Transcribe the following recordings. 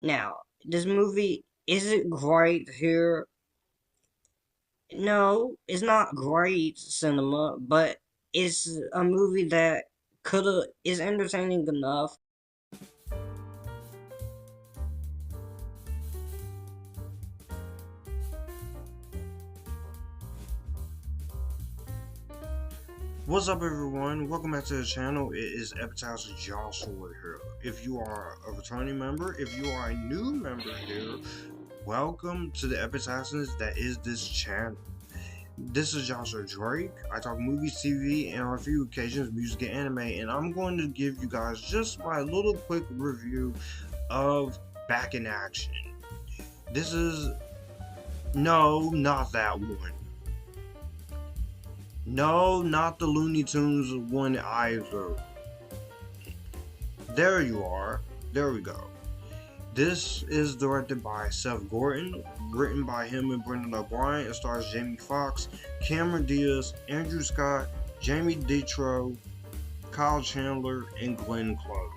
Now, this movie isn't great here. No, it's not great cinema, but it's a movie that coulda is entertaining enough. What's up, everyone? Welcome back to the channel. It is Epictastic Joshua here. If you are a returning member, if you are a new member here, welcome to the Epictastic that is this channel. This is Joshua Drake. I talk movies, TV, and on a few occasions music and anime, and I'm going to give you guys just my little quick review of Back in Action. This is no, not that one. No, not the Looney Tunes one either. There you are. There we go. This is directed by Seth Gordon, written by him and Brendan O'Brien. It stars Jamie Foxx, Cameron Diaz, Andrew Scott, Jamie Demetriou, Kyle Chandler, and Glenn Close.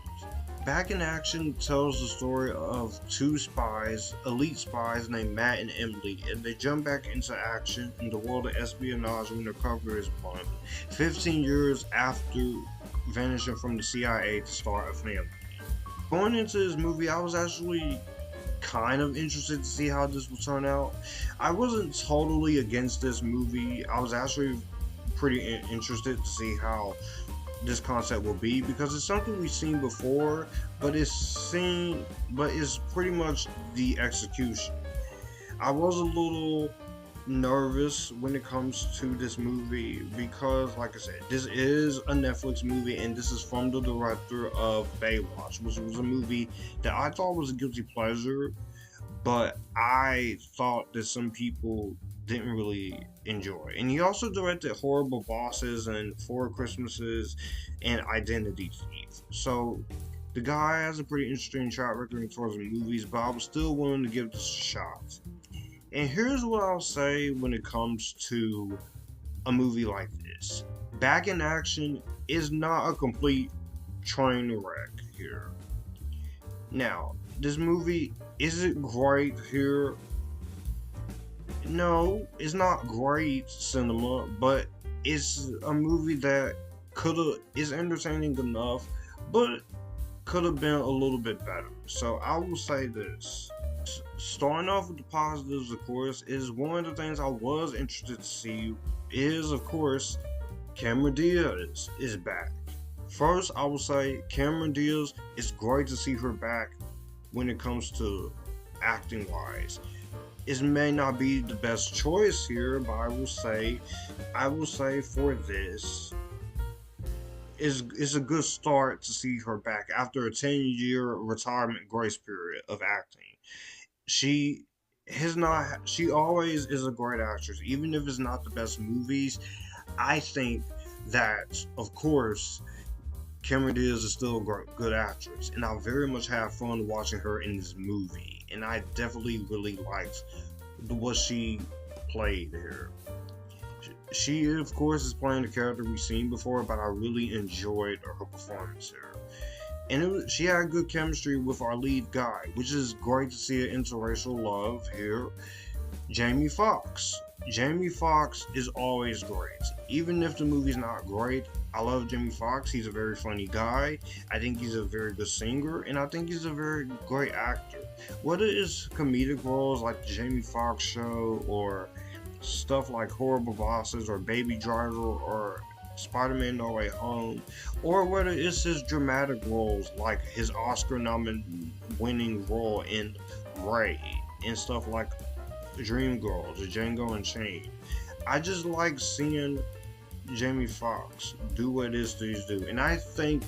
Back in Action tells the story of two spies, elite spies named Matt and Emily, and they jump back into action in the world of espionage when their cover is blown, 15 years after vanishing from the CIA to start a family. Going into this movie, I was actually kind of interested to see how this would turn out. I wasn't totally against this movie. I was actually pretty interested to see how this concept will be because it's something we've seen before, but it's pretty much the execution. I was a little nervous when it comes to this movie because, like I said, this is a Netflix movie and this is from the director of Baywatch, which was a movie that I thought was a guilty pleasure, but I thought that some people didn't really enjoy. And he also directed Horrible Bosses and Four Christmases and Identities. So the guy has a pretty interesting track record in terms of movies, but I was still willing to give this a shot. And here's what I'll say when it comes to a movie like this. Back in Action is not a complete train wreck here. Now, this movie isn't great here. No, it's not great cinema, but it's a movie that coulda is entertaining enough, but could have been a little bit better. So I will say this. Starting off with the positives, of course, is one of the things I was interested to see is, of course, Cameron Diaz is back. First, I will say Cameron Diaz, it's great to see her back when it comes to acting wise. It may not be the best choice here, but I will say for this is a good start to see her back after a 10-year retirement grace period of acting. She she always is a great actress, even if it's not the best movies. I think that, of course, Cameron Diaz is still a good actress, and I very much have fun watching her in this movie. And I definitely really liked what she played here. She, of course, is playing the character we've seen before, but I really enjoyed her performance here. And she had good chemistry with our lead guy, which is great to see an interracial love here. Jamie Foxx. Jamie Foxx is always great. Even if the movie's not great, I love Jamie Foxx. He's a very funny guy. I think he's a very good singer, and I think he's a very great actor. Whether it's comedic roles like the Jamie Foxx show or stuff like Horrible Bosses or Baby Driver or Spider-Man No Way Home, or whether it's his dramatic roles like his Oscar-winning role in Ray and stuff like Dreamgirls, Django Unchained. I just like seeing Jamie Foxx do what it is that he's do, and I think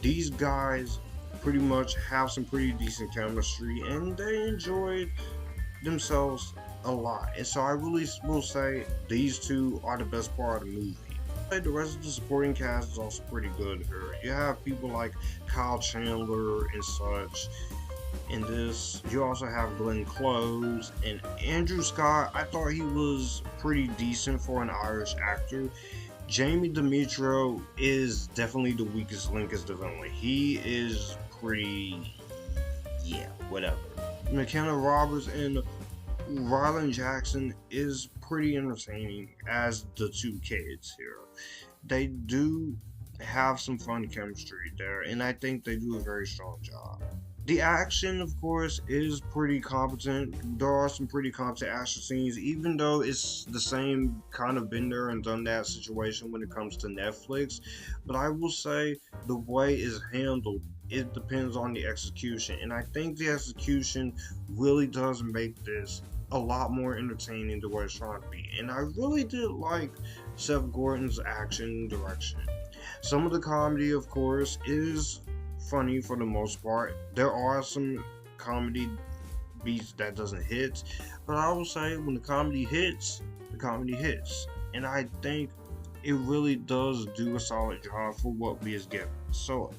these guys pretty much have some pretty decent chemistry, and they enjoyed themselves a lot. And so I really will say these two are the best part of the movie. The rest of the supporting cast is also pretty good here. You have people like Kyle Chandler and such in this. You also have Glenn Close and Andrew Scott. I thought he was pretty decent for an Irish actor. Jamie Demetriou is definitely the weakest link as the villain. He is pretty yeah, whatever. McKenna Roberts and Rylan Jackson is pretty entertaining as the two kids here. They do have some fun chemistry there, and I think they do a very strong job. The action, of course, is pretty competent. There are some pretty competent action scenes, even though it's the same kind of been there and done that situation when it comes to Netflix. But I will say the way it's handled, it depends on the execution. And I think the execution really does make this a lot more entertaining than what it's trying to be. And I really did like Seth Gordon's action direction. Some of the comedy, of course, is funny for the most part. There are some comedy beats that doesn't hit, but I will say when the comedy hits, and I think it really does do a solid job for what we is given. So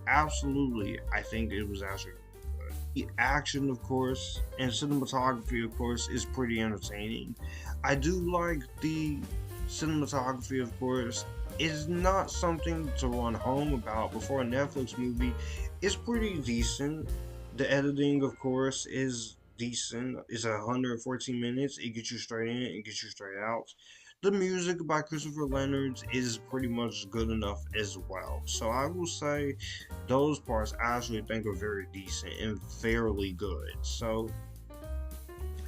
absolutely, I think it was actually good. The action, of course, and cinematography, of course, is pretty entertaining. I do like the cinematography, of course. It's not something to run home about before a Netflix movie. It's pretty decent. The editing, of course, is decent. It's 114 minutes. It gets you straight in, it gets you straight out. The music by Christopher Leonard is pretty much good enough as well. So I will say those parts I actually think are very decent and fairly good. So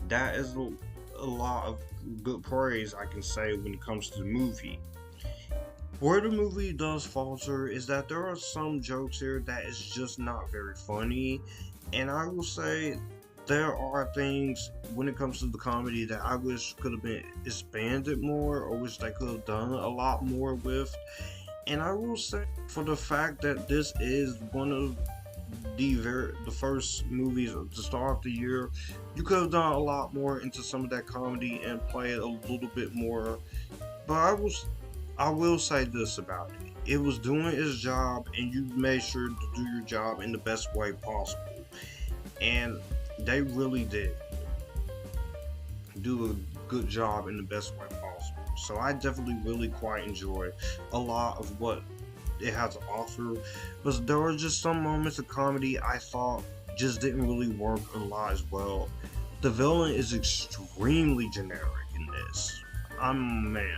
that is a lot of good praise I can say when it comes to the movie. Where the movie does falter is that there are some jokes here that is just not very funny, and I will say there are things when it comes to the comedy that I wish could have been expanded more, or wish they could have done a lot more with. And I will say, for the fact that this is one of the first movies to start off the year, you could have done a lot more into some of that comedy and play it a little bit more. But I will say this about it. It was doing its job, and you made sure to do your job in the best way possible. And they really did do a good job in the best way possible. So I definitely really quite enjoy a lot of what it had to offer. But there were just some moments of comedy I thought just didn't really work a lot as well. The villain is extremely generic in this. Man.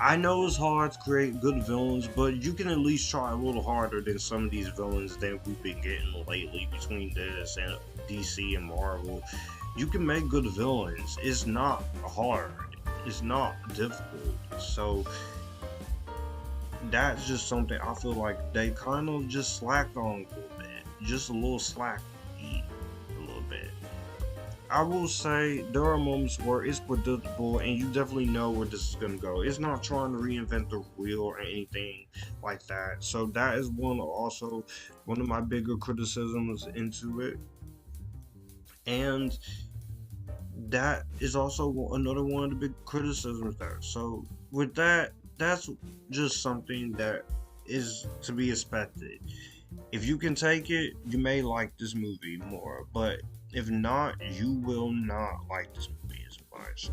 I know it's hard to create good villains, but you can at least try a little harder than some of these villains that we've been getting lately between this and DC and Marvel. You can make good villains. It's not hard. It's not difficult. So that's just something I feel like they kind of just slacked on a little bit. Just a little slack a little bit. I will say there are moments where it's predictable and you definitely know where this is gonna go. It's not trying to reinvent the wheel or anything like that. So that is one of my bigger criticisms into it. And that is also another one of the big criticisms there. So with that, that's just something that is to be expected. If you can take it, you may like this movie more, but if not, you will not like this movie as much.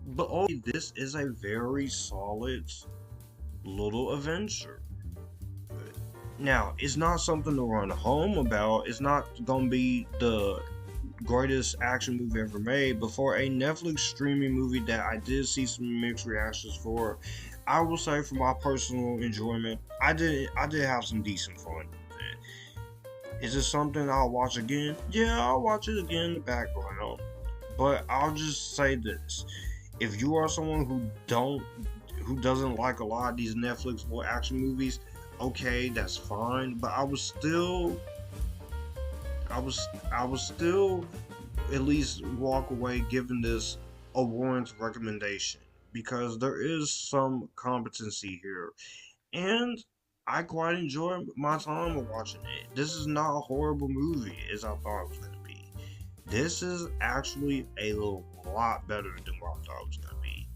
But this is a very solid little adventure. Now, it's not something to run home about. It's not gonna be the greatest action movie ever made, but for a Netflix streaming movie that I did see some mixed reactions for, I will say for my personal enjoyment, I did have some decent fun with it. Is it something I'll watch again? Yeah, I'll watch it again in the background. But I'll just say this: if you are someone who doesn't like a lot of these Netflix or action movies, okay, that's fine. But I was still at least walk away giving this a warrant recommendation because there is some competency here, and I quite enjoy my time of watching it. This is not a horrible movie as I thought it was gonna be. This is actually a lot better than what I thought it was gonna be.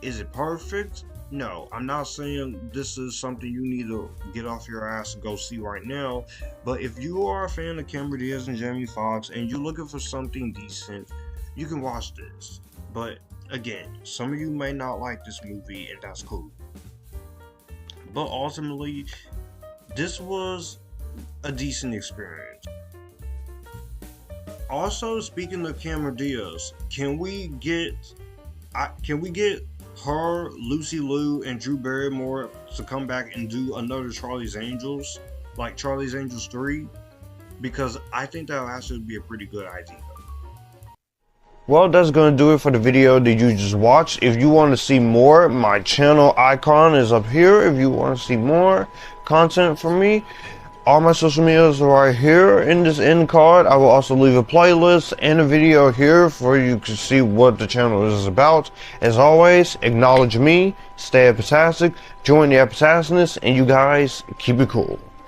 Is it perfect? No, I'm not saying this is something you need to get off your ass and go see right now. But if you are a fan of Cameron Diaz and Jamie Foxx and you're looking for something decent, you can watch this. But again, some of you may not like this movie, and that's cool. But ultimately, this was a decent experience. Also, speaking of Cameron Diaz, can we get her, Lucy Liu, and Drew Barrymore to come back and do another Charlie's Angels, like Charlie's Angels 3? Because I think that would actually be a pretty good idea. Well, that's going to do it for the video that you just watched. If you want to see more, my channel icon is up here. If you want to see more content from me, all my social medias are right here in this end card. I will also leave a playlist and a video here for you to see what the channel is about. As always, acknowledge me, stay epictastic, join the epictasticness, and you guys keep it cool.